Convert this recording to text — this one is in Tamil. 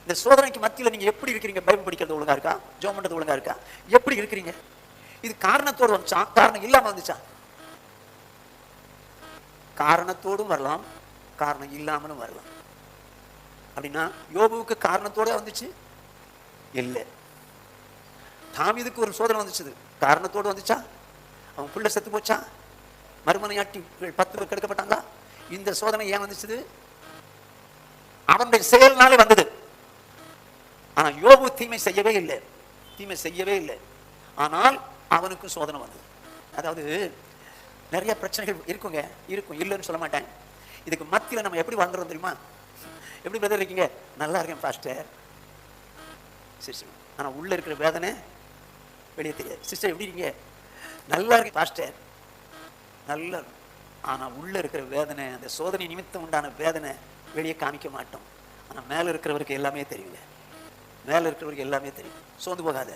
இந்த சோதனைக்கு மத்தியில நீங்க எப்படி இருக்கிறீங்க? பைபிள் படிக்கிறது ஒழுங்கா இருக்கா? ஜெபம் பண்றது ஒழுங்கா இருக்கா? எப்படி இருக்கிறீங்க? இது காரணத்தோடு வந்துச்சா, காரணம் இல்லாம வந்துச்சா? காரணத்தோடும் வரலாம், காரணம் இல்லாமலும் வரலாம். அப்படின்னா யோபுவுக்கு காரணத்தோட வந்துச்சு இல்ல. தாவீதுக்கு ஒரு சோதனை வந்துச்சு, காரணத்தோடு வந்துச்சா? அவன் புள்ள செத்து போச்சா? மறுமனையாட்டி 10 பேர் கெடுக்கப்பட்டாங்களா? இந்த சோதனை ஏன் வந்துச்சு? அவனுடைய செயல்னாலே வந்தது. ஆனா யோபு தீமை செய்யவே இல்லை, தீமை செய்யவே இல்லை. ஆனால் அவனுக்கு சோதனை வந்தது. அதாவது நிறைய பிரச்சனைகள் இருக்குங்க, இருக்கும், இல்லைன்னு சொல்ல மாட்டேன். இதுக்கு மத்தியில நம்ம எப்படி வாழ்ந்துறோம் தெரியுமா? எப்படி பிரதர் இருக்கீங்க? நல்லா இருக்கேன் பாஸ்டர். சிஸ்டர், ஆனா உள்ள இருக்கிற வேதனை வெளியே தெரியாது. சிஸ்டர் எப்படி இருக்கீங்க? நல்லா இருக்கு பாஸ்டர். நல்லா, ஆனா உள்ள இருக்கிற வேதனை, அந்த சோதனை நிமித்தம் உண்டான வேதனை வெளியே காமிக்க மாட்டோம். ஆனா மேல இருக்கிறவருக்கு எல்லாமே தெரியுங்க, மேல இருக்கிறவருக்கு எல்லாமே தெரியும். சோர்ந்து போகாத.